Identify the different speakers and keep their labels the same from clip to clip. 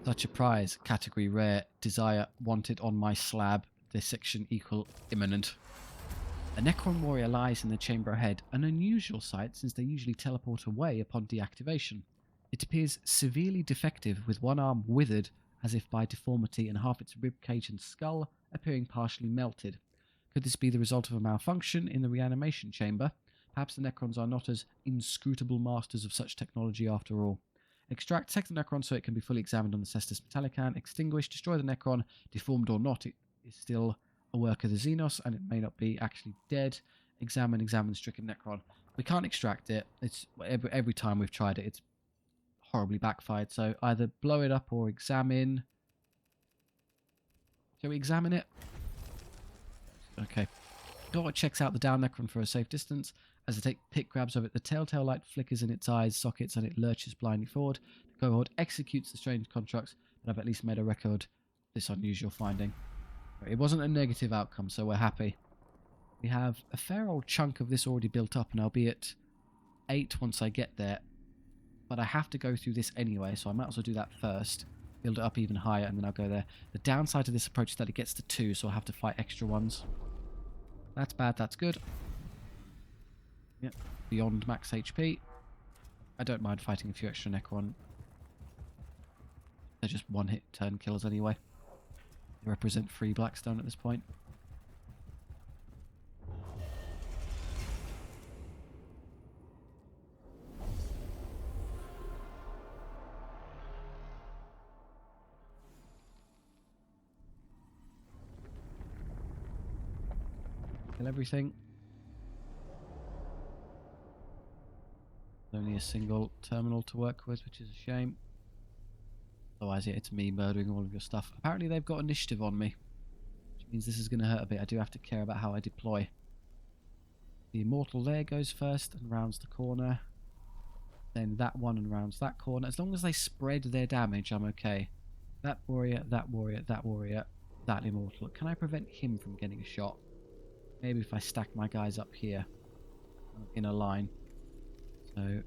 Speaker 1: Such a prize. Category rare. Desire wanted on my slab. Dissection equal imminent. A Necron warrior lies in the chamber ahead, an unusual sight since they usually teleport away upon deactivation. It appears severely defective, with one arm withered as if by deformity and half its ribcage and skull appearing partially melted. Could this be the result of a malfunction in the reanimation chamber? Perhaps the Necrons are not as inscrutable masters of such technology after all. Extract second Necron so it can be fully examined on the Caestus Metalican. Extinguish, destroy the Necron. Deformed or not, it is still a work of the Xenos, and it may not be actually dead. Examine the stricken Necron. We can't extract it. It's every time we've tried it, it's horribly backfired. So either blow it up or examine. Shall we examine it? Okay. Cohort checks out the down Necron for a safe distance. As the pick grabs of it, the telltale light flickers in its eyes sockets and it lurches blindly forward. The cohort executes the strange constructs, but I've at least made a record of this unusual finding. It wasn't a negative outcome, so we're happy. We have a fair old chunk of this already built up, and I'll be at 8 once I get there. But I have to go through this anyway, so I might as well do that first. Build it up even higher, and then I'll go there. The downside to this approach is that it gets to 2, so I'll have to fight extra ones. That's bad, that's good. Yep, beyond max HP. I don't mind fighting a few extra Necron. They're just one-hit turn killers anyway. They represent free Blackstone at this point. Kill everything. Only a single terminal to work with, which is a shame. Otherwise, yeah, it's me murdering all of your stuff. Apparently, they've got initiative on me, which means this is going to hurt a bit. I do have to care about how I deploy. The Immortal there goes first and rounds the corner. Then that one and rounds that corner. As long as they spread their damage, I'm okay. That warrior, that warrior, that warrior, that Immortal. Can I prevent him from getting a shot? Maybe if I stack my guys up here in a line. So,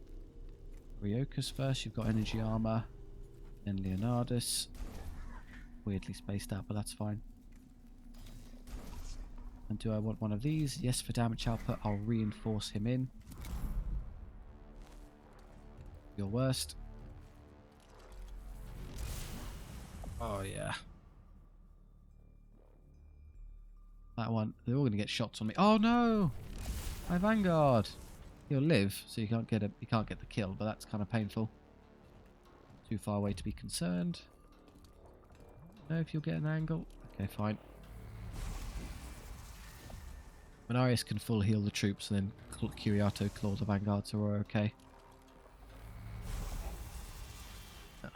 Speaker 1: Ryokus first, you've got energy armor. Then Leonardus. Weirdly spaced out, but that's fine. And do I want one of these? Yes, for damage output, I'll reinforce him in. Your worst. Oh, yeah. That one. They're all going to get shots on me. Oh, no! My Vanguard! He'll live, so you can't get the kill, but that's kind of painful. Too far away to be concerned. No, if you'll get an angle. Okay, fine. Menarius can full heal the troops, and then Curiato claw the Vanguard, so we're okay.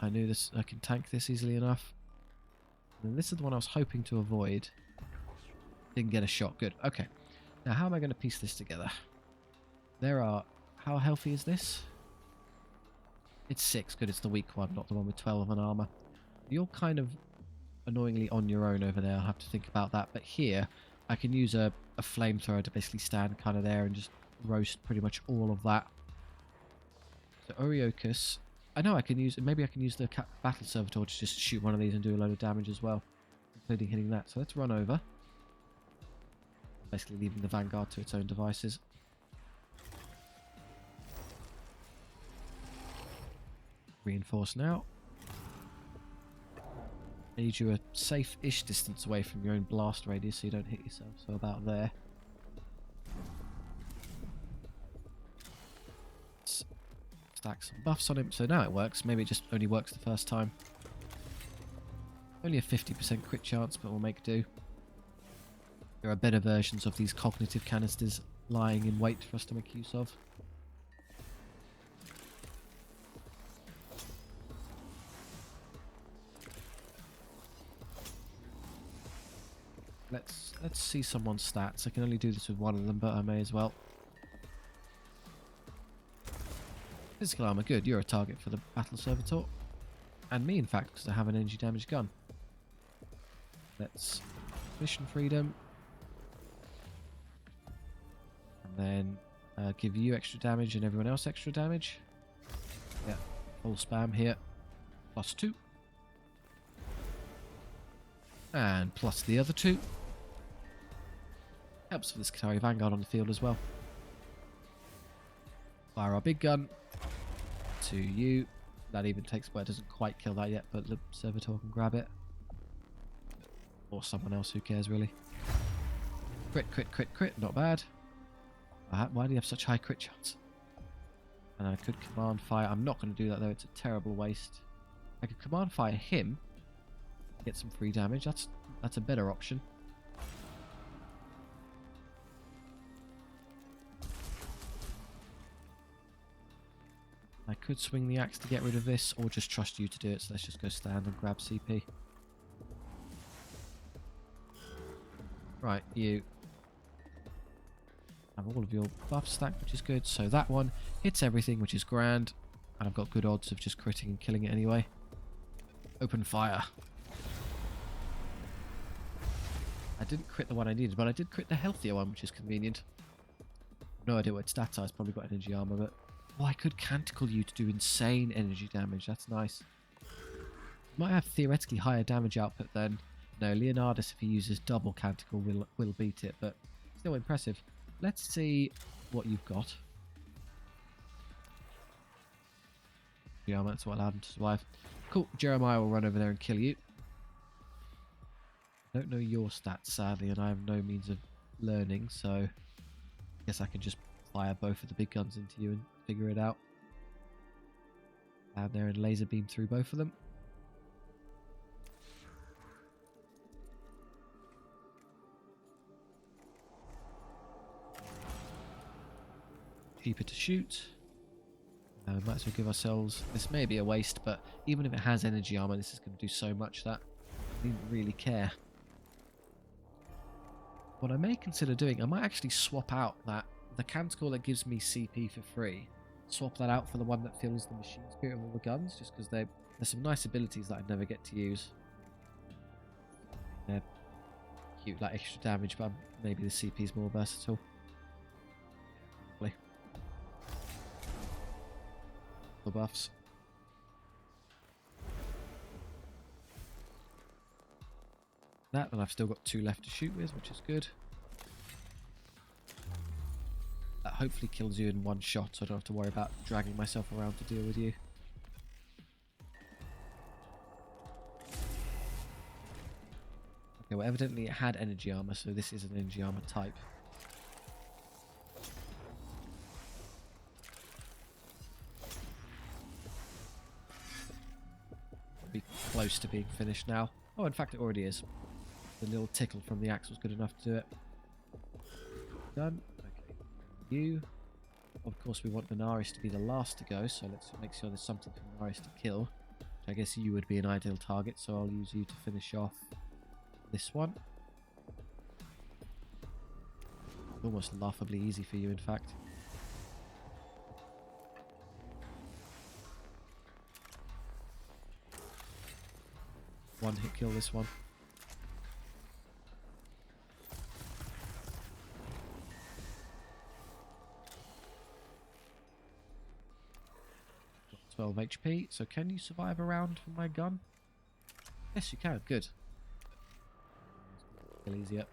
Speaker 1: I knew this. I can tank this easily enough. And this is the one I was hoping to avoid. Didn't get a shot. Good. Okay. Now, how am I going to piece this together? There are... How healthy is this? It's 6. Good, it's the weak one, not the one with 12 on armor. You're kind of annoyingly on your own over there. I'll have to think about that. But here, I can use a flamethrower to basically stand kind of there and just roast pretty much all of that. So Oriokus... I know I can use... Maybe I can use the Battle Servitor to just shoot one of these and do a load of damage as well. Including hitting that. So let's run over. Basically leaving the Vanguard to its own devices. Reinforce now. Need you a safe-ish distance away from your own blast radius so you don't hit yourself. So about there. Let's stack some buffs on him. So now it works. Maybe it just only works the first time. Only a 50% crit chance, but we'll make do. There are better versions of these cognitive canisters lying in wait for us to make use of. Let's see someone's stats. I can only do this with one of them, but I may as well. Physical armor, good. You're a target for the Battle Servitor. And me, in fact, because I have an energy damage gun. Let's... Mission freedom. And then give you extra damage and everyone else extra damage. Yeah, full spam here. +2. And plus the other 2. Helps for the Skitarii Vanguard on the field as well. Fire our big gun to you. That even takes, well, it doesn't quite kill that yet, but the servitor can grab it. Or someone else, who cares really. Crit, crit, crit, crit, not bad. Why do you have such high crit chance? And I could command fire. I'm not going to do that though, it's a terrible waste. I could command fire him. Get some free damage, that's a better option. I could swing the axe to get rid of this, or just trust you to do it, so let's just go stand and grab CP. Right, you have all of your buffs stacked, which is good. So that one hits everything, which is grand. And I've got good odds of just critting and killing it anyway. Open fire. I didn't crit the one I needed, but I did crit the healthier one, which is convenient. No idea what stats are. It's probably got energy armor, but... Oh, I could canticle you to do insane energy damage. That's nice. Might have theoretically higher damage output then. No, Leonardus, if he uses double canticle, will beat it, but still impressive. Let's see what you've got. Yeah, that's what allowed him to survive. Cool, Jeremiah will run over there and kill you. I don't know your stats, sadly, and I have no means of learning, so I guess I can just fire both of the big guns into you and figure it out. Down there and laser beam through both of them. Cheaper to shoot. Might as well give ourselves... This may be a waste, but even if it has energy armor, this is going to do so much that I didn't really care. What I may consider doing, I might actually swap out the canticle that gives me CP for free. Swap that out for the one that fills the machine spirit of all the guns, just because there's some nice abilities that I never get to use. They're cute, like extra damage, but maybe the CP is more versatile. The buffs. That, and I've still got 2 left to shoot with, which is good. That hopefully kills you in one shot, so I don't have to worry about dragging myself around to deal with you. Okay, well evidently it had energy armor, so this is an energy armor type. Be close to being finished now. Oh, in fact it already is. The little tickle from the axe was good enough to do it. Done. Okay. You. Of course we want Venaris to be the last to go, so let's make sure there's something for Venaris to kill. I guess you would be an ideal target, so I'll use you to finish off this one. Almost laughably easy for you, in fact. One hit kill this one. Got 12 HP, so can you survive a round from my gun? Yes, you can, good. Kill easier.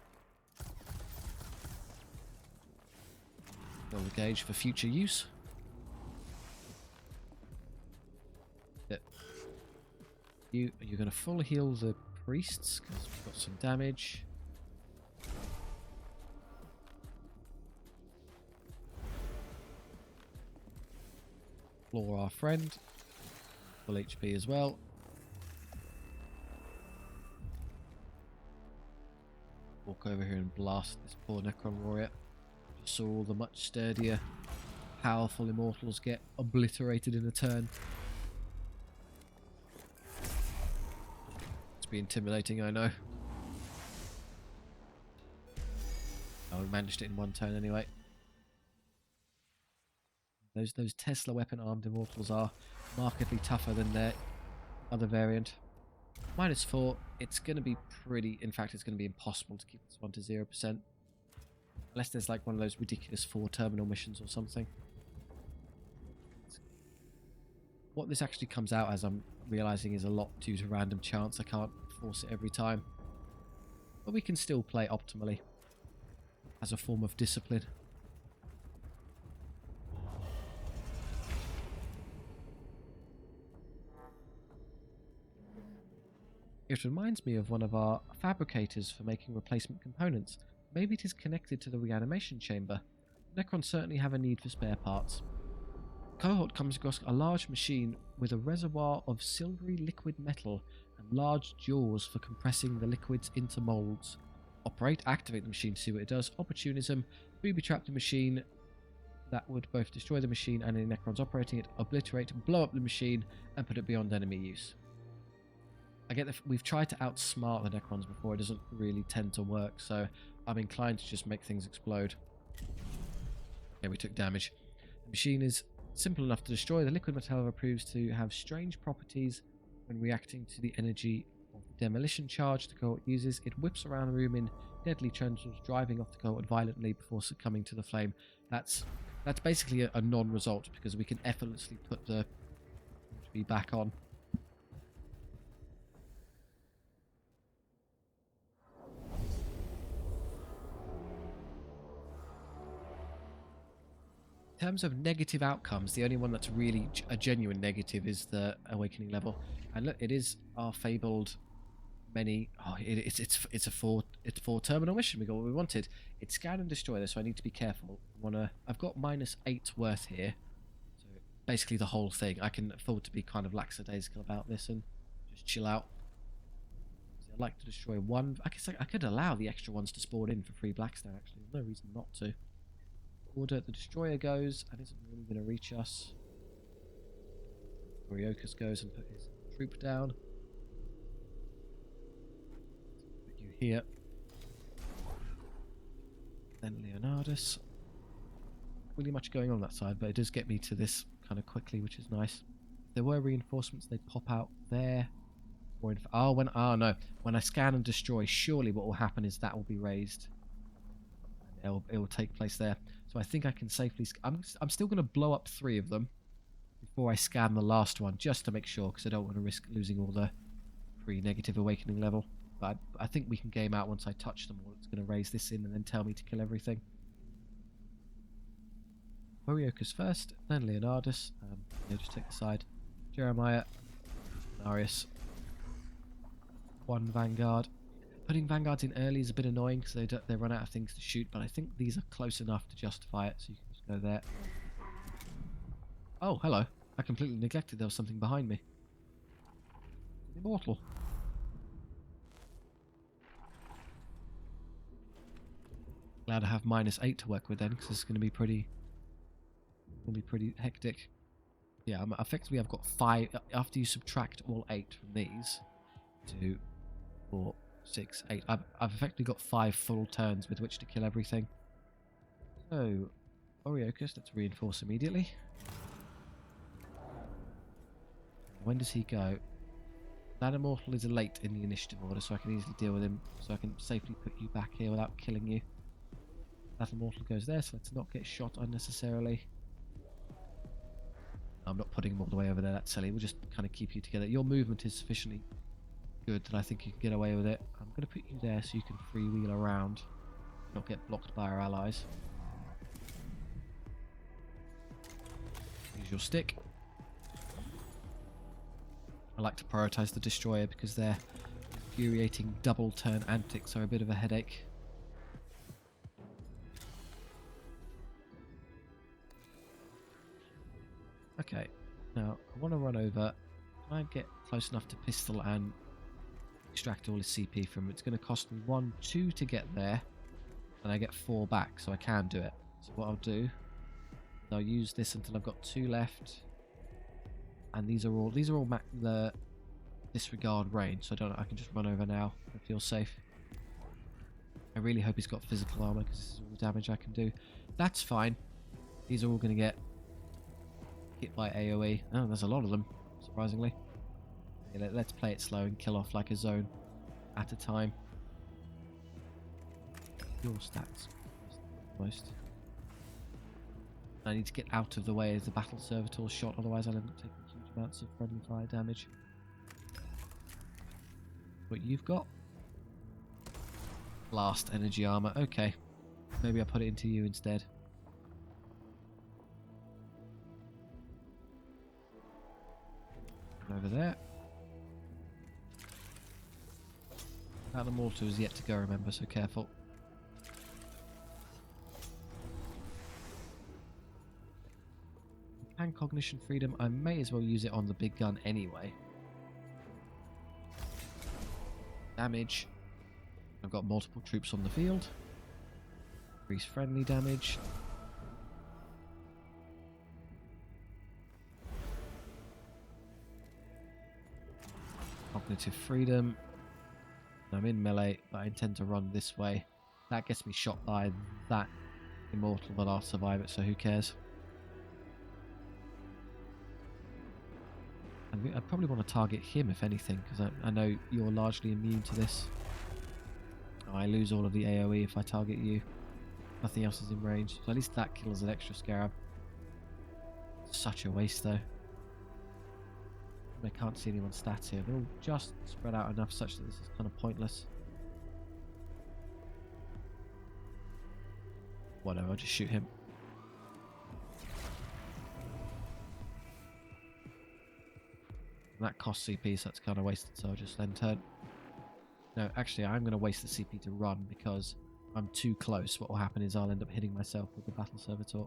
Speaker 1: Fill the gauge for future use. You're going to full heal the priests because we've got some damage. Floor our friend. Full HP as well. Walk over here and blast this poor Necron warrior. Just saw all the much sturdier, powerful immortals get obliterated in a turn. Be intimidating, I know. Oh, we managed it in one turn anyway. Those Tesla weapon armed immortals are markedly tougher than their other variant. -4, it's going to be pretty... In fact, it's going to be impossible to keep this one to 0%. Unless there's like one of those ridiculous 4 terminal missions or something. What this actually comes out as, I'm realising, is a lot due to random chance. I can't force it every time. But we can still play optimally as a form of discipline. It reminds me of one of our fabricators for making replacement components. Maybe it is connected to the reanimation chamber. Necrons certainly have a need for spare parts. Cohort comes across a large machine with a reservoir of silvery liquid metal and large jaws for compressing the liquids into molds. Operate, activate the machine to see what it does. Opportunism, booby-trap the machine. That would both destroy the machine and any Necrons operating it, obliterate, blow up the machine, and put it beyond enemy use. I get that we've tried to outsmart the Necrons before, it doesn't really tend to work, so I'm inclined to just make things explode. Okay, we took damage. The machine is simple enough to destroy. The liquid metal, however, proves to have strange properties when reacting to the energy of the demolition charge the cohort uses. It whips around the room in deadly trenches, driving off the cohort violently before succumbing to the flame. That's basically a non-result, because we can effortlessly put the back on. In terms of negative outcomes, the only one that's really a genuine negative is the awakening level. And look, it is our fabled many. Oh, it's a four terminal mission. We got what we wanted. It's scan and destroy this, so I need to be careful. I've got -8 worth here, so basically the whole thing. I can afford to be kind of lackadaisical about this and just chill out. So I'd like to destroy one. I guess I could allow the extra ones to spawn in for free Blackstone. Actually, there's no reason not to. Order, the destroyer goes and isn't really going to reach us. Heretek goes and put his troop down. Put you here. Then Leonardus. Not really much going on that side, but it does get me to this kind of quickly, which is nice. If there were reinforcements, they'd pop out there. Or when I scan and destroy, surely what will happen is that will be raised. And it will take place there. So I think I can safely... I'm still going to blow up 3 of them before I scan the last one, just to make sure, because I don't want to risk losing all the pre-negative awakening level. But I think we can game out once I touch them all. It's going to raise this in and then tell me to kill everything. Heretek first, then Leonardus. Just take the side. Jeremiah, Marius. 1 Vanguard. Putting Vanguards in early is a bit annoying because they run out of things to shoot, but I think these are close enough to justify it, so you can just go there. Oh, hello. I completely neglected there was something behind me. Immortal. Glad I have -8 to work with then, because it's going to be pretty hectic. Yeah, effectively I've got 5, after you subtract all 8 from these, 2, 4, 6, 8. I've effectively got 5 full turns with which to kill everything. So, Heretek, let's reinforce immediately. When does he go? That Immortal is late in the initiative order, so I can easily deal with him. So I can safely put you back here without killing you. That Immortal goes there, so let's not get shot unnecessarily. I'm not putting him all the way over there, that's silly. We'll just kind of keep you together. Your movement is sufficiently good that I think you can get away with it. I'm going to put you there so you can freewheel around, not get blocked by our allies. Use your stick. I like to prioritise the destroyer because their infuriating double turn antics are a bit of a headache. Okay, now I want to run over. Can I get close enough to pistol and extract all his CP from him? It's going to cost me 1, 2 to get there, and I get 4 back, so I can do it. So what I'll do, I'll use this until I've got 2 left, and these are all the disregard range, so I can just run over now and feel safe. I really hope he's got physical armor because this is all the damage I can do. That's fine. These are all going to get hit by AoE. Oh, there's a lot of them, surprisingly. Okay, let's play it slow and kill off like a zone at a time. Your stats. Most. I need to get out of the way as the battle servitor shot, otherwise I'll end up taking huge amounts of friendly fire damage. What you've got. Blast energy armor. Okay. Maybe I'll put it into you instead. Over there. The mortar is yet to go, remember, so careful. And cognition freedom, I may as well use it on the big gun anyway. Damage. I've got multiple troops on the field. Increase friendly damage. Cognitive freedom. I'm in melee, but I intend to run this way. That gets me shot by that immortal, but I'll survive it, so who cares? I probably want to target him, if anything, because I know you're largely immune to this. Oh, I lose all of the AoE if I target you. Nothing else is in range, so at least that kills an extra scarab. Such a waste, though. I can't see anyone's stats here. They're all just spread out enough such that this is kind of pointless. Whatever, I'll just shoot him. And that costs CP, so that's kind of wasted, so I'll just then turn. No, actually, I'm going to waste the CP to run because I'm too close. What will happen is I'll end up hitting myself with the Battle Servitor.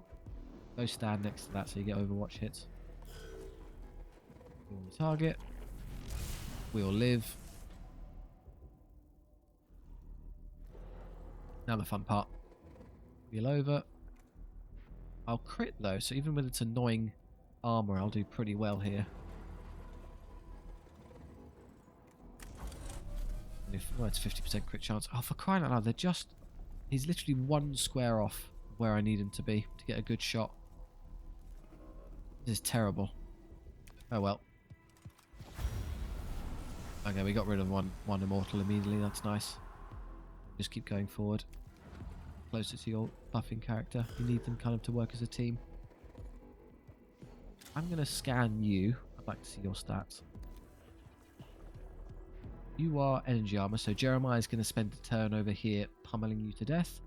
Speaker 1: Go stand next to that so you get Overwatch hits. On the target. We'll live. Now the fun part. Wheel over. I'll crit though, so even with its annoying armor, I'll do pretty well here. And if, well, it's 50% crit chance. Oh, for crying out loud, they're just... He's literally one square off where I need him to be to get a good shot. This is terrible. Oh well. Okay, we got rid of one immortal immediately. That's nice. Just keep going forward. Closer to your buffing character. You need them kind of to work as a team. I'm going to scan you. I'd like to see your stats. You are energy armor, so Jeremiah is going to spend a turn over here pummeling you to death,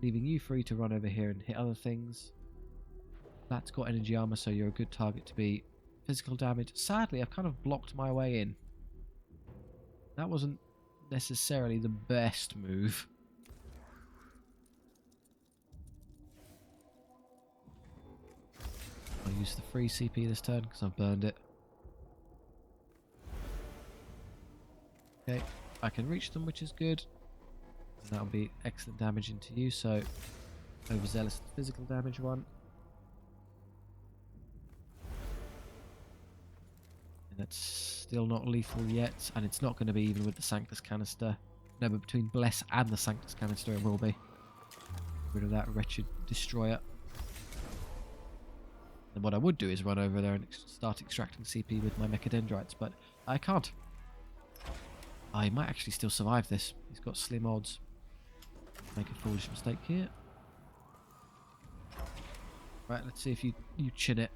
Speaker 1: leaving you free to run over here and hit other things. That's got energy armor, so you're a good target to be. Physical damage. Sadly, I've kind of blocked my way in. That wasn't necessarily the best move. I'll use the free CP this turn because I've burned it. Okay, I can reach them, which is good. And that'll be excellent damage into you, so overzealous physical damage one. And that's still not lethal yet, and it's not going to be even with the Sanctus canister. No, but between Bless and the Sanctus canister it will be. Get rid of that wretched destroyer. And what I would do is run over there and start extracting CP with my Mechadendrites, but I can't. I might actually still survive this. He's got slim odds. Make a foolish mistake here. Right, let's see if you chin it.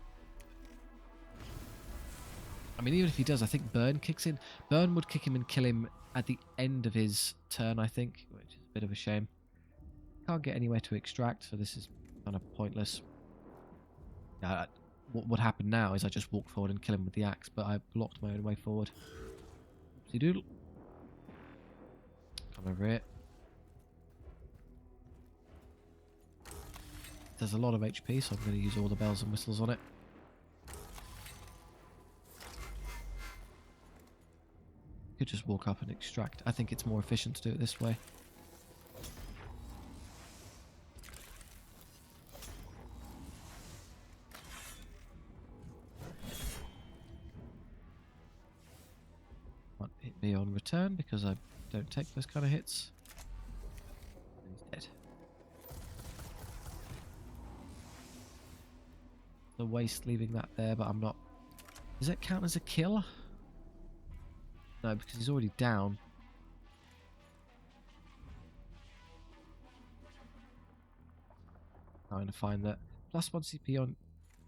Speaker 1: I mean, even if he does, I think Burn kicks in. Burn would kick him and kill him at the end of his turn, I think, which is a bit of a shame. Can't get anywhere to extract, so this is kind of pointless. What would happen now is I just walk forward and kill him with the axe, but I blocked my own way forward. Oopsie doodle. Come over here. There's a lot of HP, so I'm going to use all the bells and whistles on it. Could just walk up and extract. I think it's more efficient to do it this way. Won't hit me on return because I don't take those kind of hits. He's dead. The waste leaving that there, but I'm not. Does that count as a kill? No, because he's already down. Trying to find that. Plus 1 CP on...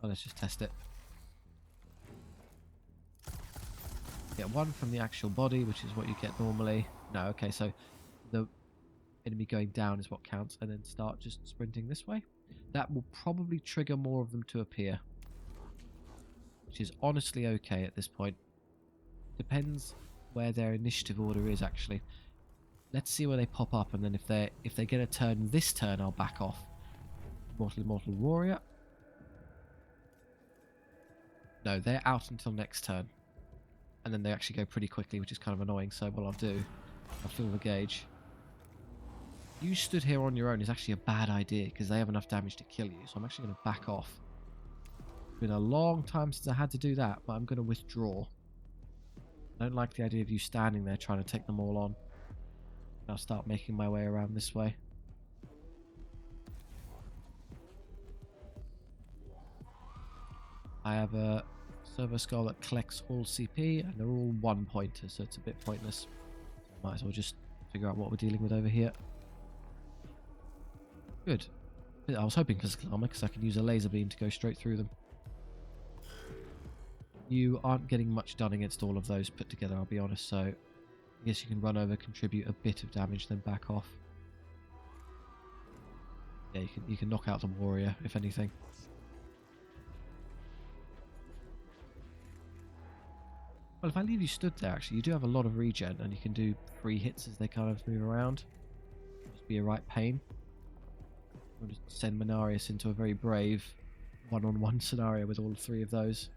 Speaker 1: Oh, let's just test it. Get 1 from the actual body, which is what you get normally. No, okay, so the enemy going down is what counts, and then start just sprinting this way. That will probably trigger more of them to appear, which is honestly okay at this point. Depends where their initiative order is, actually. Let's see where they pop up, and then if they get a turn this turn, I'll back off. Immortal Warrior. No, they're out until next turn. And then they actually go pretty quickly, which is kind of annoying. So what I'll do, I'll fill the gauge. You stood here on your own is actually a bad idea, because they have enough damage to kill you. So I'm actually going to back off. It's been a long time since I had to do that, but I'm going to withdraw. I don't like the idea of you standing there trying to take them all on. I'll start making my way around this way. I have a Servo Skull that collects all CP, and they're all 1 pointers, so it's a bit pointless. Might as well just figure out what we're dealing with over here. Good. I was hoping physical armor, because I can use a laser beam to go straight through them. You aren't getting much done against all of those put together, I'll be honest, so I guess you can run over, contribute a bit of damage, then back off. Yeah, you can knock out the warrior, if anything. Well, if I leave you stood there, actually, you do have a lot of regen, and you can do 3 hits as they kind of move around. Must be a right pain. I'll just send Menarius into a very brave one-on-one scenario with all 3 of those.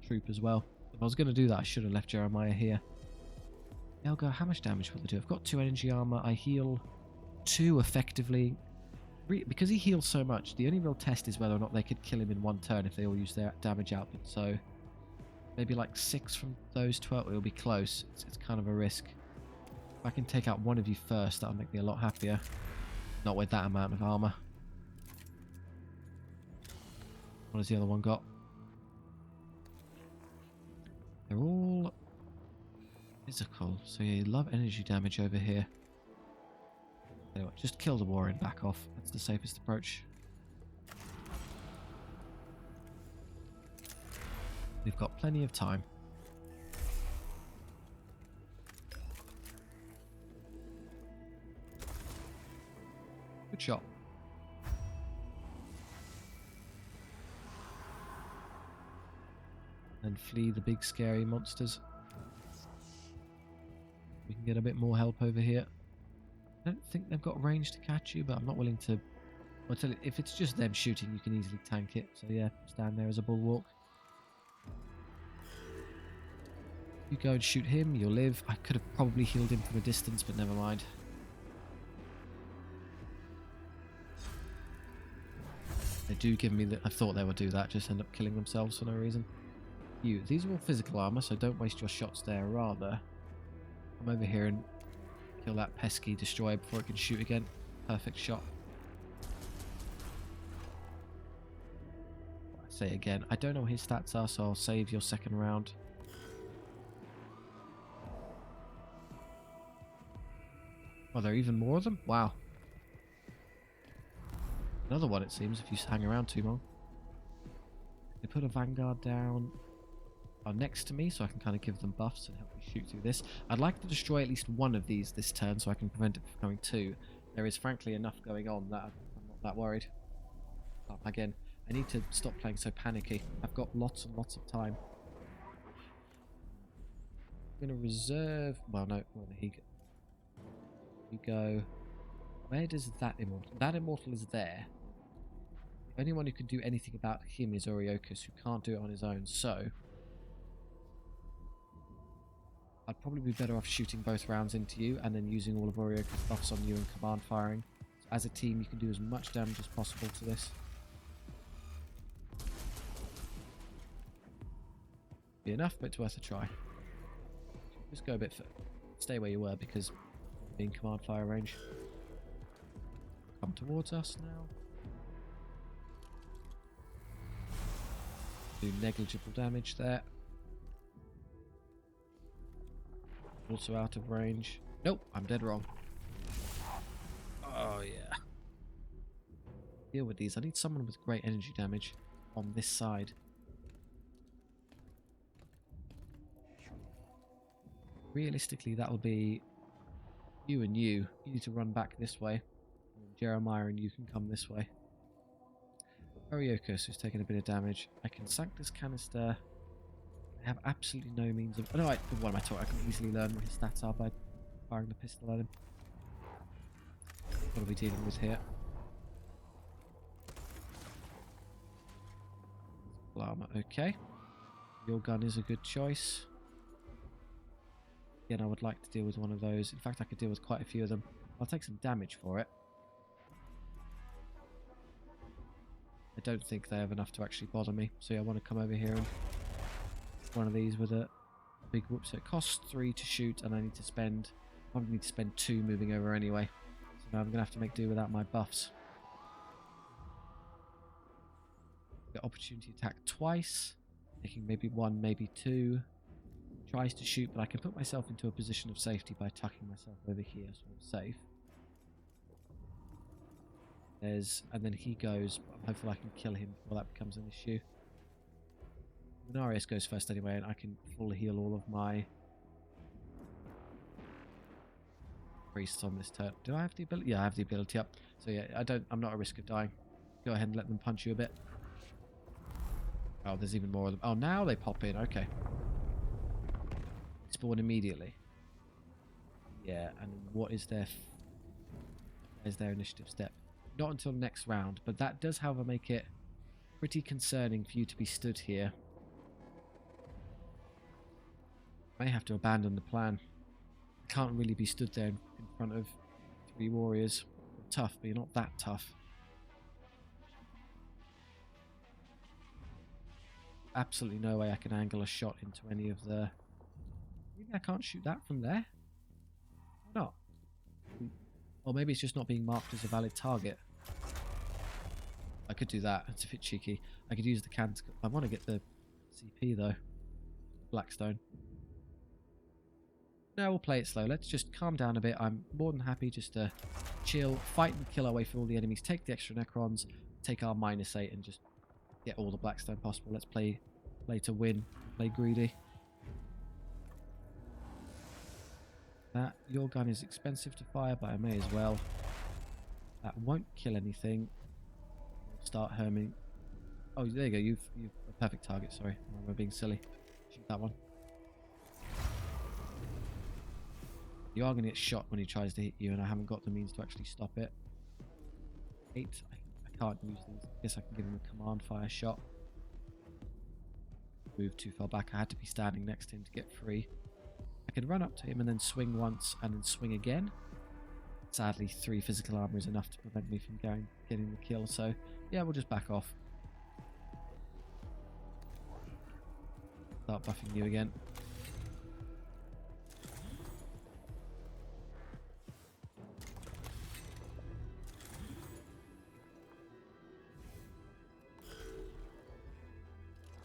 Speaker 1: Troop as well. If I was going to do that, I should have left Jeremiah here. Elgar, how much damage will they do? I've got 2 energy armor. I heal 2 effectively. Because he heals so much, the only real test is whether or not they could kill him in 1 turn if they all use their damage output. So maybe like 6 from those 12. It'll be close. It's kind of a risk. If I can take out one of you first, that'll make me a lot happier. Not with that amount of armor. What has the other one got? They're all physical, so yeah, you love energy damage over here. Anyway, just kill the warrior and back off. That's the safest approach. We've got plenty of time. Good shot. And flee the big scary monsters. We can get a bit more help over here. I don't think they've got range to catch you, but I'm not willing to... I'll tell you, if it's just them shooting, you can easily tank it. So yeah, stand there as a bulwark. You go and shoot him, you'll live. I could have probably healed him from a distance, but never mind. They do give me the... I thought they would do that, just end up killing themselves for no reason. These are all physical armor, so don't waste your shots there. Rather, come over here and kill that pesky destroyer before it can shoot again. Perfect shot. I say again, I don't know what his stats are, so I'll save your second round. Oh, there are even more of them? Wow. Another one, it seems, if you hang around too long. They put a vanguard down next to me, so I can kind of give them buffs and help me shoot through this. I'd like to destroy at least one of these this turn, so I can prevent it from coming 2. There is frankly enough going on that I'm not that worried. Again, I need to stop playing so panicky. I've got lots and lots of time. I'm going to reserve... Well, no. Where did he go? You go... Where does that immortal... That immortal is there. The only one who can do anything about him is Oriokus, who can't do it on his own, so... I'd probably be better off shooting both rounds into you and then using all of Oriokus' buffs on you and command firing. So as a team, you can do as much damage as possible to this. Be enough, but it's worth a try. Just go a bit... Stay where you were, because being command fire range. Come towards us now. Do negligible damage there. Also out of range. Nope, I'm dead wrong. Oh yeah. Deal with these. I need someone with great energy damage on this side. Realistically, that'll be You and you need to run back this way. And Jeremiah and you can come this way. Ariokos, who's taking a bit of damage. I can sack this canister. I have absolutely no means of... Oh, no, what am I talking? I can easily learn what his stats are by firing the pistol at him. What are we dealing with here? Armor, okay. Your gun is a good choice. Again, I would like to deal with one of those. In fact, I could deal with quite a few of them. I'll take some damage for it. I don't think they have enough to actually bother me. So yeah, I want to come over here and one of these with a big whoop. So it costs 3 to shoot, and I need to spend... I probably need to spend 2 moving over anyway. So now I'm going to have to make do without my buffs. Get opportunity attack twice. Taking maybe 1, maybe 2. Tries to shoot, but I can put myself into a position of safety by tucking myself over here, so I'm safe. And then he goes, but hopefully I can kill him before that becomes an issue. Menarius goes first anyway, and I can full heal all of my priests on this turn. Do I have the ability? Yeah, I have the ability up. So yeah, I'm not at risk of dying. Go ahead and let them punch you a bit. Oh, there's even more of them. Oh, now they pop in. Okay. Spawn immediately. Yeah, and what is their initiative step? Not until next round, but that does, however, make it pretty concerning for you to be stood here. I may have to abandon the plan. I can't really be stood there in front of 3 warriors. You're tough, but you're not that tough. Absolutely no way I can angle a shot into any of the... Maybe I can't shoot that from there? Why not? Or maybe it's just not being marked as a valid target. I could do that. It's a bit cheeky. I could use the can. I want to get the CP though. Blackstone. No, we'll play it slow. Let's just calm down a bit. I'm more than happy just to chill, fight and kill our way through all the enemies, take the extra Necrons, take our -8 and just get all the Blackstone possible. Let's play to win. Play greedy. Your gun is expensive to fire, but I may as well. That won't kill anything. Start herming. Oh, there you go. You've a perfect target. Sorry, we're being silly. Shoot that one. You are going to get shot when he tries to hit you, and I haven't got the means to actually stop it. 8. I can't use these. I guess I can give him a command fire shot. Move too far back. I had to be standing next to him to get free. I could run up to him and then swing once and then swing again. Sadly, 3 physical armor is enough to prevent me from getting the kill, so yeah, we'll just back off. Start buffing you again.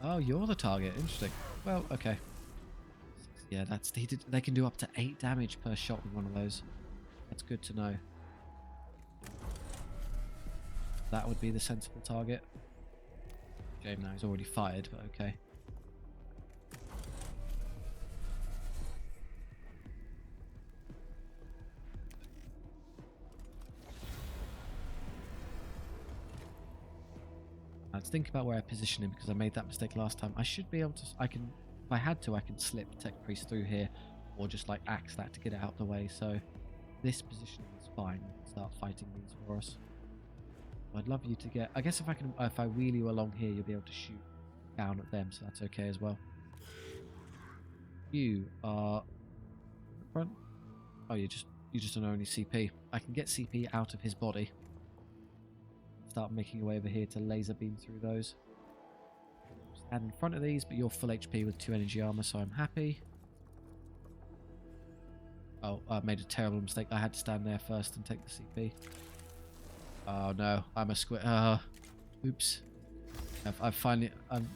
Speaker 1: Oh, you're the target. Interesting. Well, okay. Yeah, they can do up to 8 damage per shot with one of those. That's good to know. That would be the sensible target. Shame now he's already fired, but okay. Let's think about where I position him, because I made that mistake last time. I should be able to... if I had to, I can slip Tech Priest through here, or just like axe that to get it out of the way. So this position is fine. Start fighting these for us. I'd love you to get... I guess if I wheel you along here, you'll be able to shoot down at them, so that's okay as well. You are... front? Oh, you just don't know any CP. I can get CP out of his body. Start making your way over here to laser beam through those. Stand in front of these, but you're full HP with 2 energy armor, so I'm happy. Oh, I made a terrible mistake. I had to stand there first and take the CP. Oh no, I'm a squid. Oops. I'm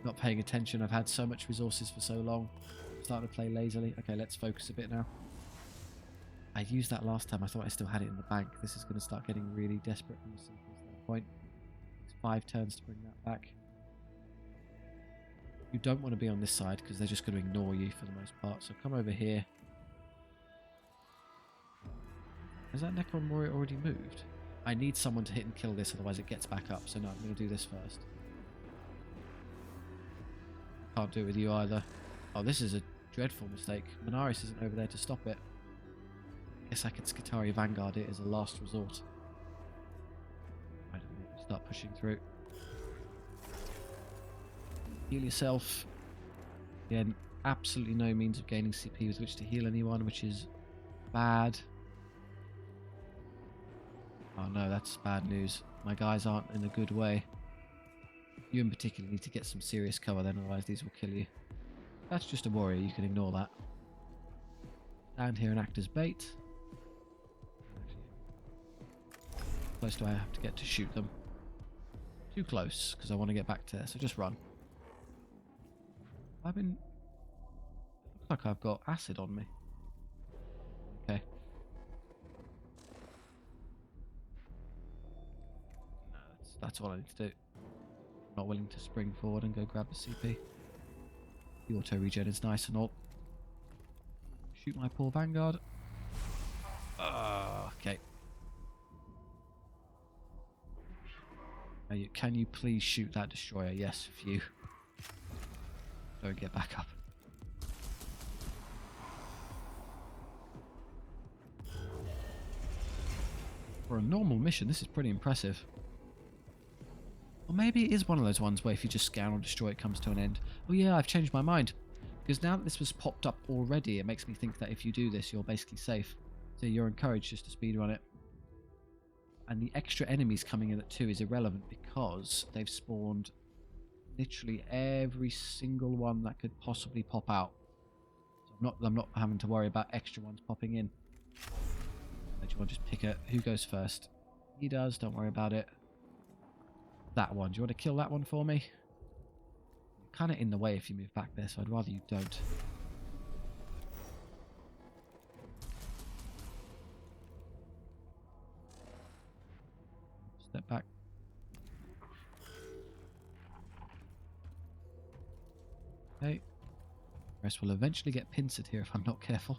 Speaker 1: not paying attention. I've had so much resources for so long. I'm starting to play lazily. Okay, let's focus a bit now. I used that last time. I thought I still had it in the bank. This is going to start getting really desperate from the CPs at that point. It's 5 turns to bring that back. You don't want to be on this side because they're just going to ignore you for the most part. So come over here. Has that Necron warrior already moved? I need someone to hit and kill this, otherwise it gets back up. So no, I'm going to do this first. Can't do it with you either. Oh, this is a dreadful mistake. Menaris isn't over there to stop it. Guess I could Skitarii Vanguard it as a last resort. I don't know. Start pushing through. Heal yourself. Again, absolutely no means of gaining CP with which to heal anyone, which is bad. Oh no, that's bad news. My guys aren't in a good way. You in particular need to get some serious cover then, otherwise these will kill you. That's just a warrior, you can ignore that. Stand here and act as bait. How close do I have to get to shoot them? Too close, because I want to get back to there, so just run. It looks like I've got acid on me. Okay. No, that's what I need to do. I'm not willing to spring forward and go grab the CP. The auto regen is nice and all. Shoot my poor Vanguard. Okay. Can you please shoot that destroyer? Yes, phew. Don't get back up. For a normal mission, this is pretty impressive. Or maybe it is one of those ones where if you just scan or destroy, it comes to an end. Oh yeah, I've changed my mind. Because now that this was popped up already, it makes me think that if you do this, you're basically safe. So you're encouraged just to speedrun it. And the extra enemies coming in at 2 is irrelevant because they've spawned literally every single one that could possibly pop out. So I'm not having to worry about extra ones popping in. Do you want to just pick it? Who goes first? He does, don't worry about it. That one. Do you want to kill that one for me? You're kind of in the way if you move back there, so I'd rather you don't. Step back. Okay. The rest will eventually get pincered here if I'm not careful.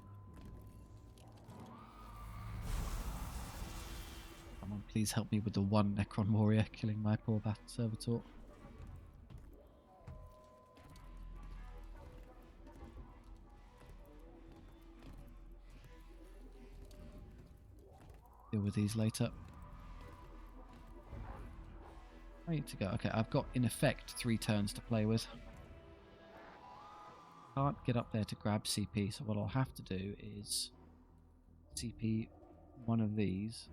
Speaker 1: Come on, please help me with the one Necron warrior killing my poor Battle Servitor. Deal with these later. I need to go. Okay, I've got in effect 3 turns to play with. Can't get up there to grab CP, so what I'll have to do is CP one of these.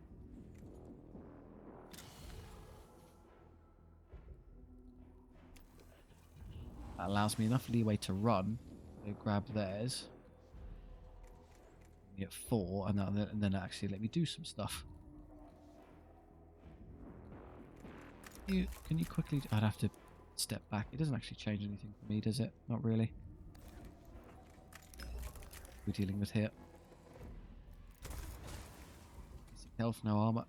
Speaker 1: That allows me enough leeway to run, go grab theirs. Get 4, and then actually let me do some stuff. Can you quickly... I'd have to step back. It doesn't actually change anything for me, does it? Not really. We're dealing with here. Basic health, no armor.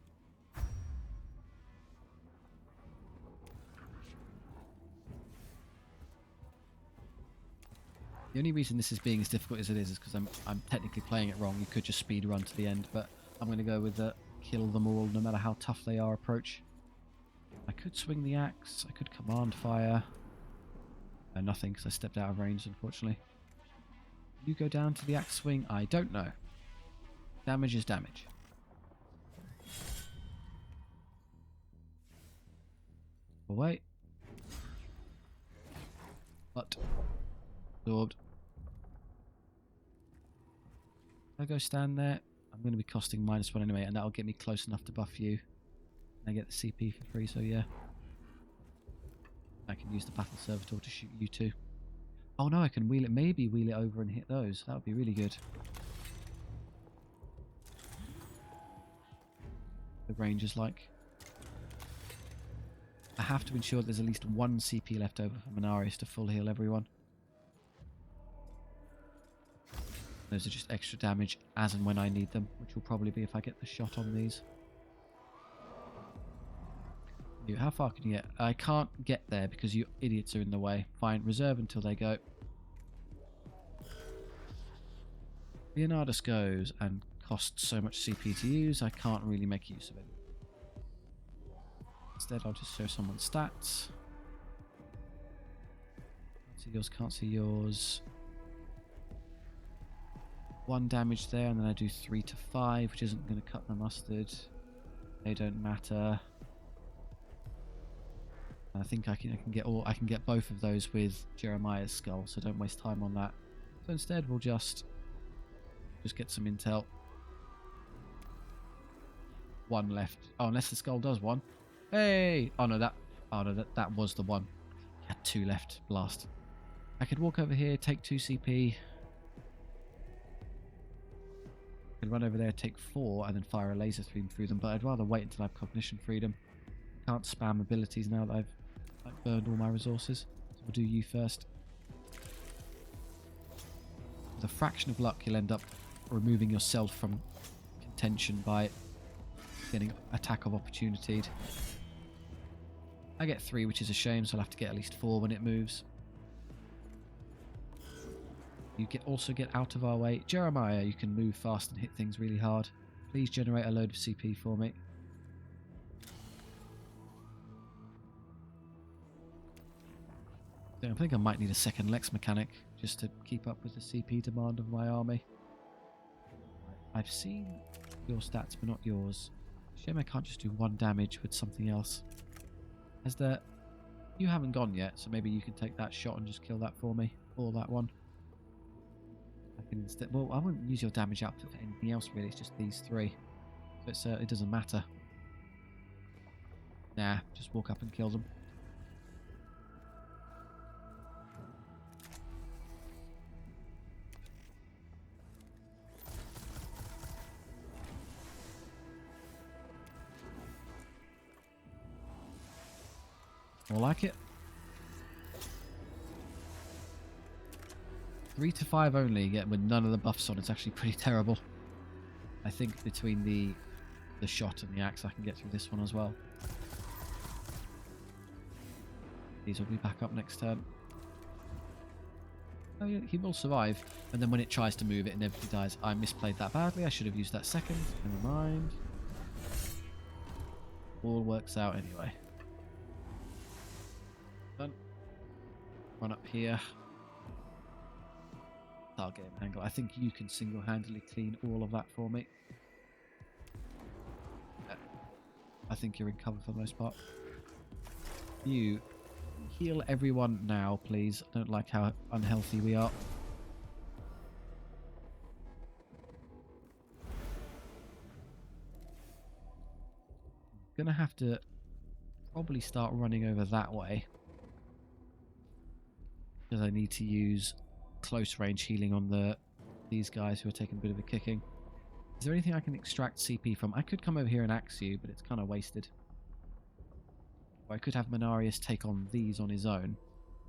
Speaker 1: The only reason this is being as difficult as it is because I'm technically playing it wrong. You could just speed run to the end, but I'm going to go with the kill them all, no matter how tough they are approach. I could swing the axe. I could command fire. Nothing because I stepped out of range, unfortunately. You go down to the axe swing? I don't know. Damage is damage. Away. But absorbed. I go stand there. I'm going to be costing -1 anyway, and that'll get me close enough to buff you. I get the CP for free, so yeah. I can use the Battle Servitor to shoot you too. Oh no, I can wheel it, maybe wheel it over and hit those. That would be really good. The range is like. I have to ensure there's at least 1 CP left over for Menaris to full heal everyone. Those are just extra damage as and when I need them, which will probably be if I get the shot on these. How far can you get? I can't get there because you idiots are in the way. Fine, reserve until they go. Leonardus goes and costs so much CP to use, I can't really make use of it. Instead, I'll just show someone's stats. Can't see yours, can't see yours. 1 damage there, and then I do 3 to 5, which isn't going to cut the mustard. They don't matter. I think I can get both of those with Jeremiah's skull, so don't waste time on that. So instead, we'll just get some intel. 1 left. Oh, unless the skull does 1. Hey! Oh no, that was the one. I had 2 left. Blast. I could walk over here, take 2 CP. I could run over there, take 4, and then fire a laser beam through them. But I'd rather wait until I have cognition freedom. Can't spam abilities now that I've burned all my resources. So we'll do you first. With a fraction of luck, you'll end up removing yourself from contention by getting attack of opportunity. I get 3, which is a shame, so I'll have to get at least 4 when it moves. You also get out of our way. Jeremiah, you can move fast and hit things really hard. Please generate a load of CP for me. I think I might need a second Lex mechanic just to keep up with the CP demand of my army. I've seen your stats, but not yours. Shame I can't just do 1 damage with something else. You haven't gone yet, so maybe you can take that shot and just kill that for me, or that one. I can instead. Well, I wouldn't use your damage output for anything else really. It's just these 3, so it doesn't matter. Nah, just walk up and kill them. More like it. 3 to 5 only, yet with none of the buffs on. It's actually pretty terrible. I think between the shot and the axe, I can get through this one as well. These will be back up next turn. Oh yeah, he will survive. And then when it tries to move, it inevitably dies. I misplayed that badly. I should have used that second. Never mind. All works out anyway. Done. Run up here. Target angle. I think you can single-handedly clean all of that for me. Yeah. I think you're in cover for the most part. You heal everyone now, please. I don't like how unhealthy we are. Gonna have to probably start running over that way, because I need to use close range healing on these guys who are taking a bit of a kicking. Is there anything I can extract CP from? I could come over here and axe you, but it's kind of wasted. Or I could have Menarius take on these on his own,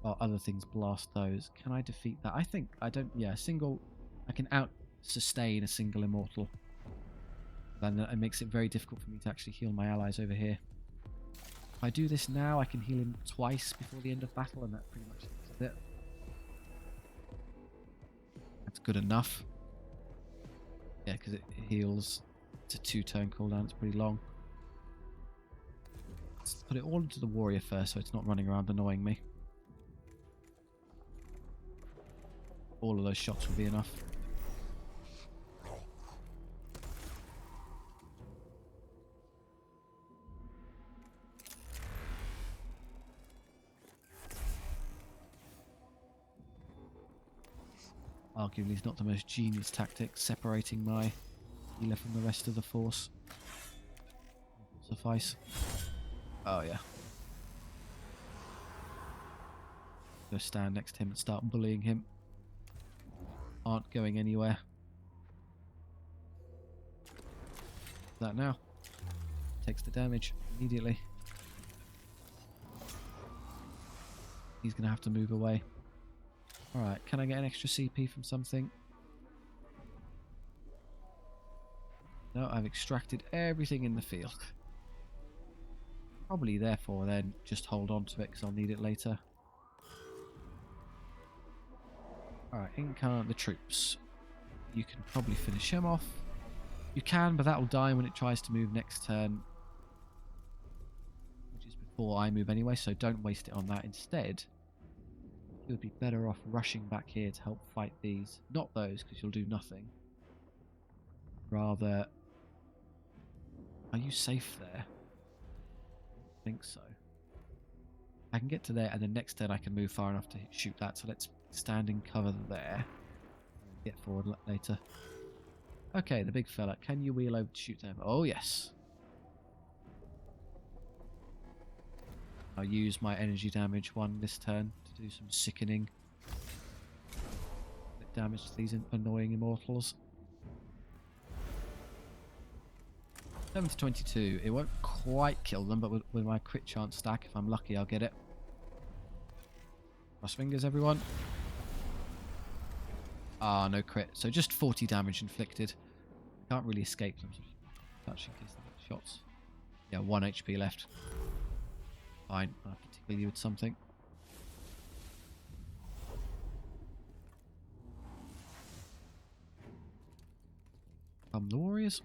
Speaker 1: while other things blast those. Can I defeat that? I think I don't. Yeah, I can out sustain a single immortal. Then it makes it very difficult for me to actually heal my allies over here. If I do this now, I can heal him twice before the end of battle, and that pretty much is it. That's good enough. Yeah, because it heals to 2-turn cooldown. It's pretty long. Let's put it all into the warrior first, so it's not running around annoying me. All of those shots will be enough. Arguably, it's not the most genius tactic, separating my healer from the rest of the force. Suffice. Oh, yeah. Go stand next to him and start bullying him. Aren't going anywhere. That now. Takes the damage immediately. He's going to have to move away. Alright, can I get an extra CP from something? No, I've extracted everything in the field. Probably therefore then just hold on to it because I'll need it later. Alright, incarnate the troops. You can probably finish him off. You can, but that will die when it tries to move next turn, which is before I move anyway, so don't waste it on that. Instead, you would be better off rushing back here to help fight these. Not those, because you'll do nothing. Rather... Are you safe there? I think so. I can get to there, and then next turn I can move far enough to shoot that, so let's stand in cover there. Get forward later. Okay, the big fella. Can you wheel over to shoot them? Oh, yes. I'll use my energy damage one this turn to do some sickening damage to these annoying immortals. 7 to 22. It won't quite kill them, but with my crit chance stack, if I'm lucky, I'll get it. Cross fingers, everyone. Ah, no crit. So just 40 damage inflicted. Can't really escape them. So just touch in case they get shots. Yeah, 1 HP left. Fine. I'll have to tickle you with something. Come the warriors.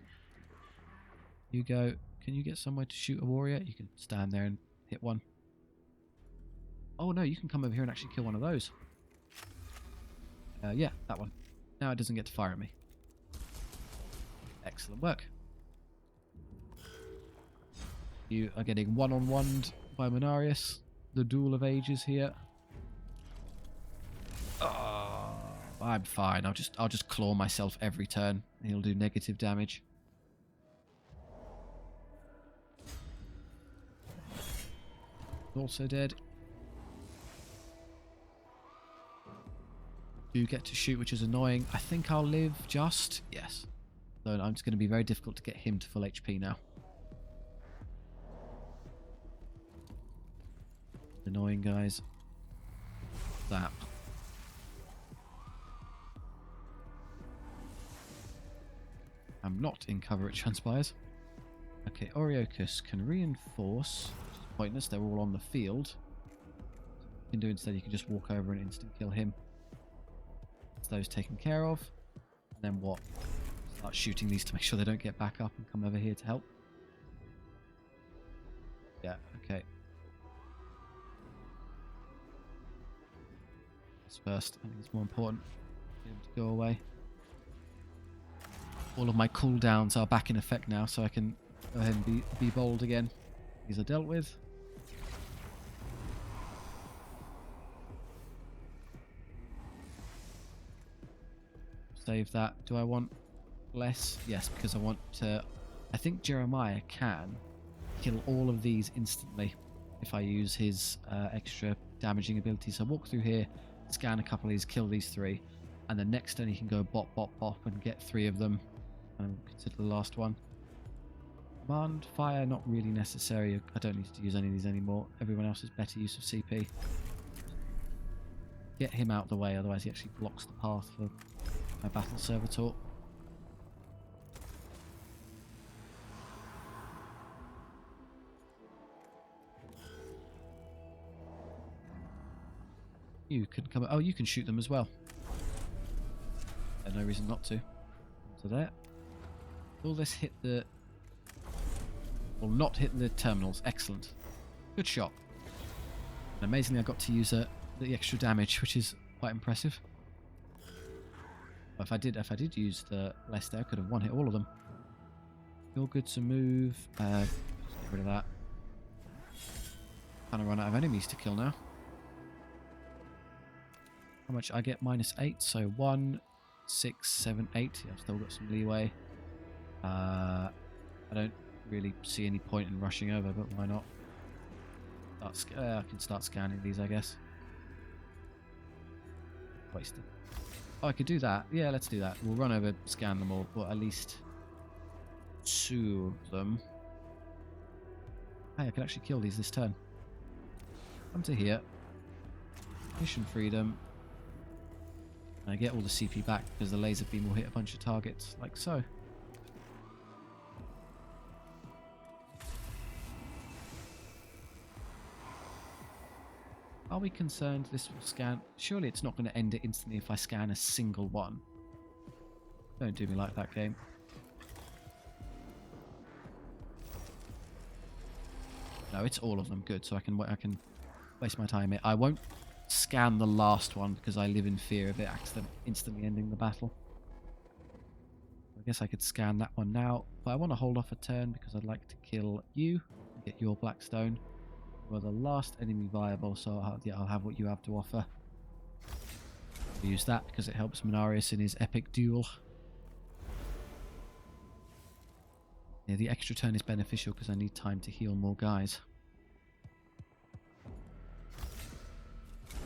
Speaker 1: You go. Can you get somewhere to shoot a warrior? You can stand there and hit one. Oh no, you can come over here and actually kill one of those. Yeah, that one. Now it doesn't get to fire at me. Excellent work. You are getting one-on-one'd by Menarius. The duel of ages here. Oh, I'm fine. I'll just claw myself every turn. He'll do negative damage. Also dead. Do get to shoot, which is annoying. I think I'll live just. Yes. So I'm just going to be very difficult to get him to full HP now. Annoying, guys. Zap. I'm not in cover, it transpires. Okay, Oriochus can reinforce, which is pointless. They're all on the field. What you can do instead, you can just walk over and instant kill him. Those taken care of, and then what? Start shooting these to make sure they don't get back up and come over here to help. Yeah, okay. This first, I think it's more important. Get him to go away. All of my cooldowns are back in effect now, so I can go ahead and be bold again. These are dealt with. Save that. Do I want less? Yes, because I want to... I think Jeremiah can kill all of these instantly if I use his extra damaging ability. So walk through here, scan a couple of these, kill these 3, and then next turn he can go bop, bop, bop and get 3 of them. And consider the last one. Command fire, not really necessary. I don't need to use any of these anymore. Everyone else has better use of CP. Get him out of the way, otherwise he actually blocks the path for my battle servitor. You can come. Oh, you can shoot them as well. There's no reason not to. So there. Will this hit the... Will not hit the terminals. Excellent. Good shot. And amazingly, I got to use the extra damage, which is quite impressive. If I did use the less there, I could have one hit all of them. You're good to move. Just get rid of that. Kind of run out of enemies to kill now. How much I get? -8. So 1, 6, 7, 8. I've still got some leeway. I don't really see any point in rushing over, but why not? I can start scanning these, I guess. Wasted. Oh, I could do that. Yeah, let's do that. We'll run over, scan them all, or at least 2 of them. Hey, I can actually kill these this turn. Come to here. Mission freedom. And I get all the CP back because the laser beam will hit a bunch of targets, like so. Are we concerned this will scan? Surely it's not going to end it instantly if I scan a single one. Don't do me like that, game. No, it's all of them. Good, so I can waste my time here. I won't scan the last one because I live in fear of it instantly ending the battle. I guess I could scan that one now, but I want to hold off a turn because I'd like to kill you and get your Blackstone. You are the last enemy viable, so I'll have what you have to offer. I'll use that because it helps Menarius in his epic duel. Yeah, the extra turn is beneficial because I need time to heal more guys.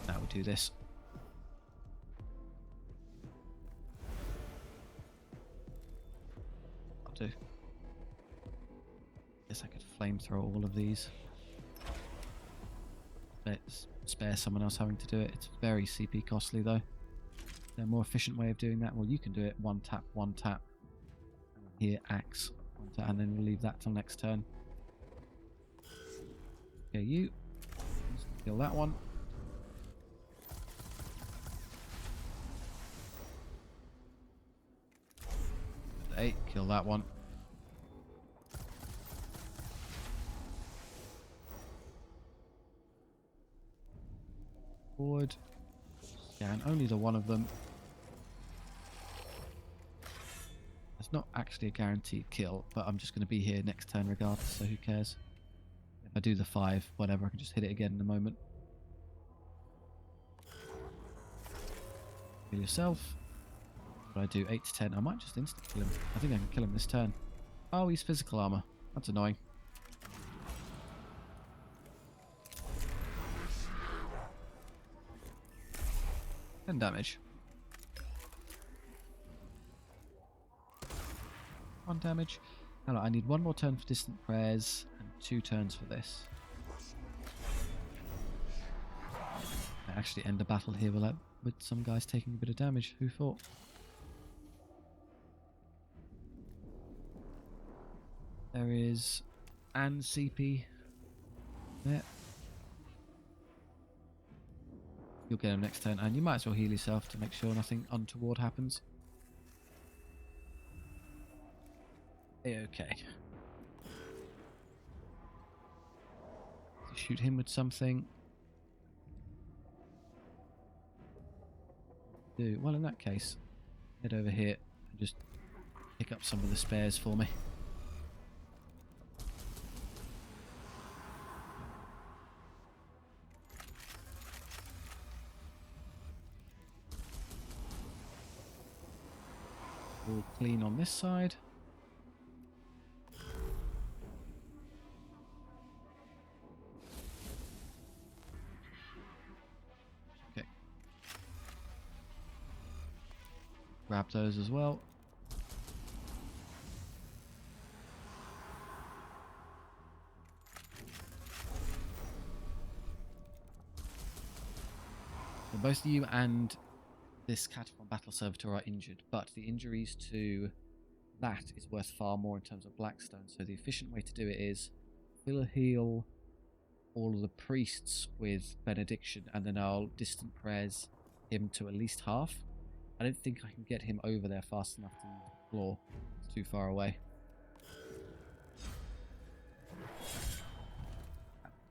Speaker 1: Now we'll do this. I'll do. Guess I could flamethrow all of these. Let's spare someone else having to do it. It's very CP costly though. Is there a more efficient way of doing that? Well, you can do it. One tap, one tap. And here, axe. One tap, and then we'll leave that till next turn. Okay, you. Just kill that one. Hey, kill that one. Forward. Scan only the one of them. It's not actually a guaranteed kill, but I'm just going to be here next turn regardless, so who cares? If I do the 5, whatever, I can just hit it again in a moment. Kill yourself. What do I do? 8 to 10. I might just instant kill him. I think I can kill him this turn. Oh, he's physical armor. That's annoying. And damage. 1 damage. Hello, I need 1 more turn for distant prayers and 2 turns for this. I actually end the battle here with some guys taking a bit of damage. Who thought? There is an CP there. You'll get him next turn, and you might as well heal yourself to make sure nothing untoward happens. Okay. Shoot him with something. Well, in that case, head over here and just pick up some of the spares for me. All clean on this side. Okay. Grab those as well. So both you and this Catapult Battle Servitor are injured, but the injuries to that is worth far more in terms of Blackstone. So the efficient way to do it is we'll heal all of the priests with Benediction, and then I'll distant prayers him to at least half. I don't think I can get him over there fast enough to claw. It's too far away.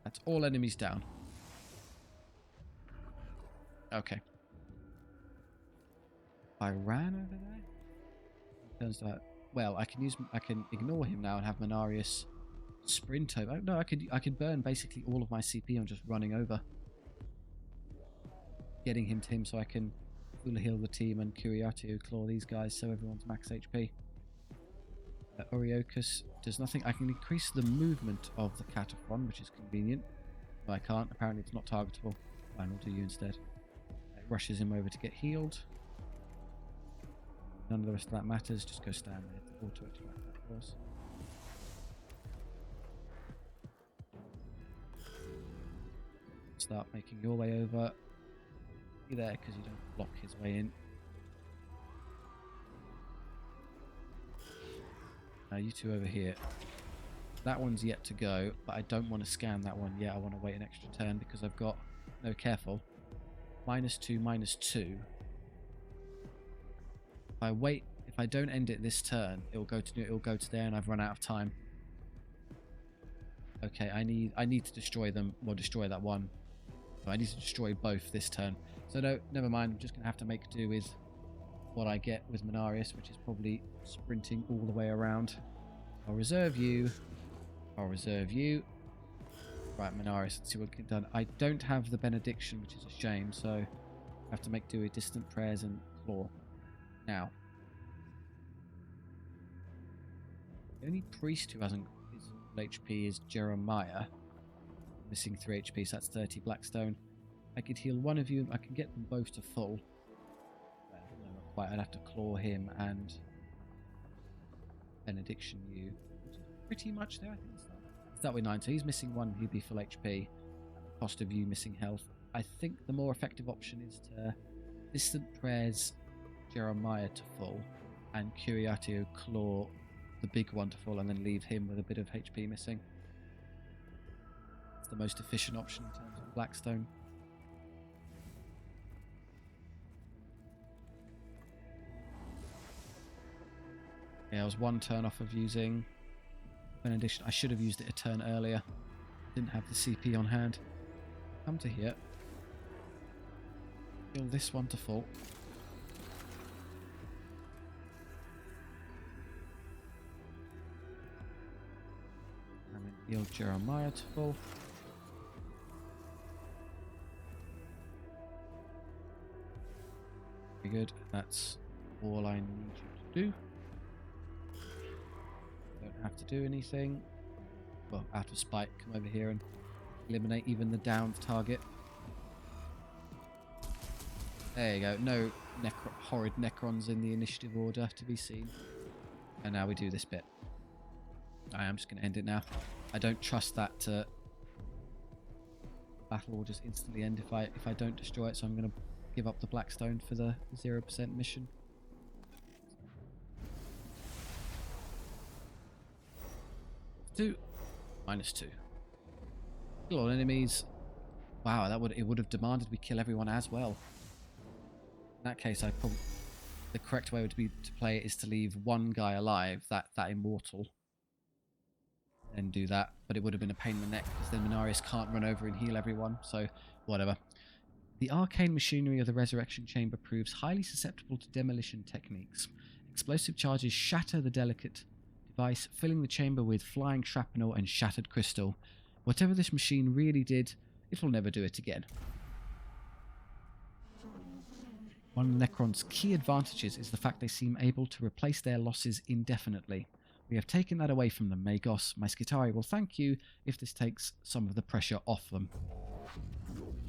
Speaker 1: That's all enemies down. Okay. I ran over there. Turns out, well, I can ignore him now and have Menarius sprint over. No, I could burn basically all of my CP on just running over, getting him to him, so I can full heal the team and Curiatio claw these guys, so everyone's max HP. Oriochus does nothing. I can increase the movement of the Cataphron, which is convenient. But I can't. Apparently, it's not targetable. Fine, I'll do you instead. It rushes him over to get healed. None of the rest of that matters, just go stand there to auto-extract that force. Start making your way over. Be there because you don't block his way in. Now you two over here. That one's yet to go, but I don't want to scan that one yet. I want to wait an extra turn because I've got... No, careful. -2, -2. If I wait, if I don't end it this turn, it'll go to there and I've run out of time. Okay, I need to destroy them. Well, destroy that one. So I need to destroy both this turn. So no, never mind. I'm just going to have to make do with what I get with Menarius, which is probably sprinting all the way around. I'll reserve you. I'll reserve you. Right, Menarius, let's see what can get done. I don't have the benediction, which is a shame, so I have to make do with distant prayers and claw. Now, the only priest who hasn't is full HP is Jeremiah, missing 3 HP, so that's 30 Blackstone. I could heal one of you. I can get them both to full. Well, no, not quite. I'd have to claw him and benediction you. Which is pretty much there. I think that way 9. So he's missing 1. He'd be full HP. Cost of you missing health. I think the more effective option is to distant prayers Jeremiah to full and Curiatio claw the big one to full and then leave him with a bit of HP missing. It's the most efficient option in terms of Blackstone. Yeah, I was 1 turn off of using benediction. I should have used it a turn earlier. Didn't have the CP on hand. Come to here. Heal this one to full. And then heal Jeremiah to full. Very good. That's all I need you to do. Don't have to do anything. Well, out of spite, come over here and eliminate even the downed target. There you go. No horrid Necrons in the initiative order to be seen. And now we do this bit. I am just going to end it now. I don't trust that battle will just instantly end if I don't destroy it, so I'm going to give up the Blackstone for the 0% mission. -2. Kill all enemies. Wow, it would have demanded we kill everyone as well. In that case, the correct way would be to play it is to leave one guy alive, that immortal, and do that. But it would have been a pain in the neck because then Menarius can't run over and heal everyone. So whatever. The arcane machinery of the resurrection chamber proves highly susceptible to demolition techniques. Explosive charges shatter the delicate device, filling the chamber with flying shrapnel and shattered crystal. Whatever this machine really did, it will never do it again. One of Necron's key advantages is the fact they seem able to replace their losses indefinitely. We have taken that away from them, Magos. My Skitari will thank you if this takes some of the pressure off them.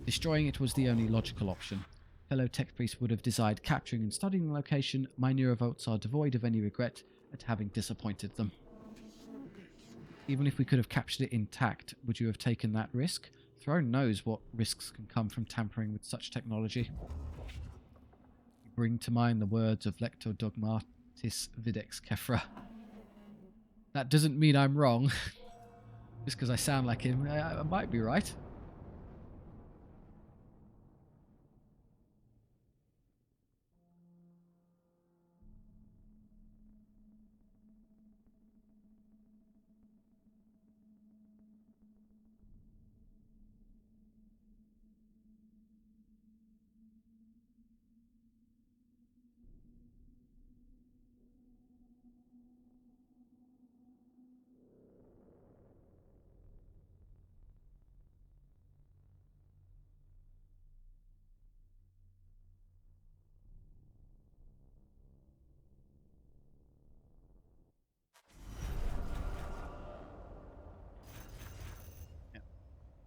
Speaker 1: Destroying it was the only logical option. Fellow tech priests would have desired capturing and studying the location. My neurovolts are devoid of any regret at having disappointed them. Even if we could have captured it intact, would you have taken that risk? Throne knows what risks can come from tampering with such technology. You bring to mind the words of Lector Dogmatis Videx Kefra. That doesn't mean I'm wrong. Just because I sound like him, I might be right.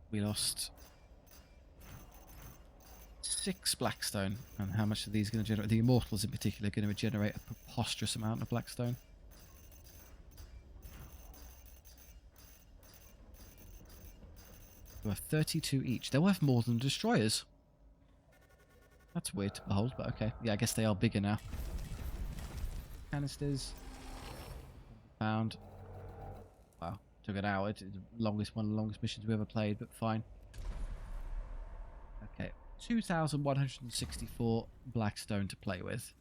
Speaker 1: We lost 6 Blackstone. And how much are these going to generate? The Immortals in particular are going to generate a preposterous amount of Blackstone. They worth 32 each. They're worth more than Destroyers. That's weird to behold, but okay. Yeah, I guess they are bigger now. Canisters. Found. Wow. Took an hour. It's one of the longest missions we ever played, but fine. Okay. 2,164 Blackstone to play with.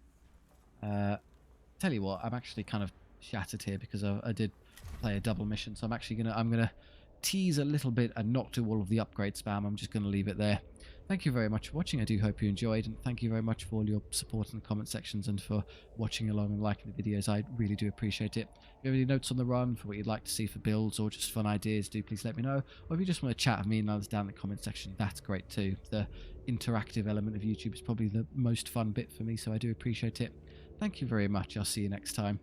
Speaker 1: Tell you what, I'm actually kind of shattered here because I did play a double mission, so I'm gonna tease a little bit and not do all of the upgrade spam. I'm just going to leave it there. Thank you very much for watching. I do hope you enjoyed, and thank you very much for all your support in the comment sections and for watching along and liking the videos. I really do appreciate it. If you have any notes on the run for what you'd like to see for builds or just fun ideas, do please let me know. Or if you just want to chat with me and others down in the comment section, that's great too. The interactive element of YouTube is probably the most fun bit for me, so I do appreciate it. Thank you very much. I'll see you next time.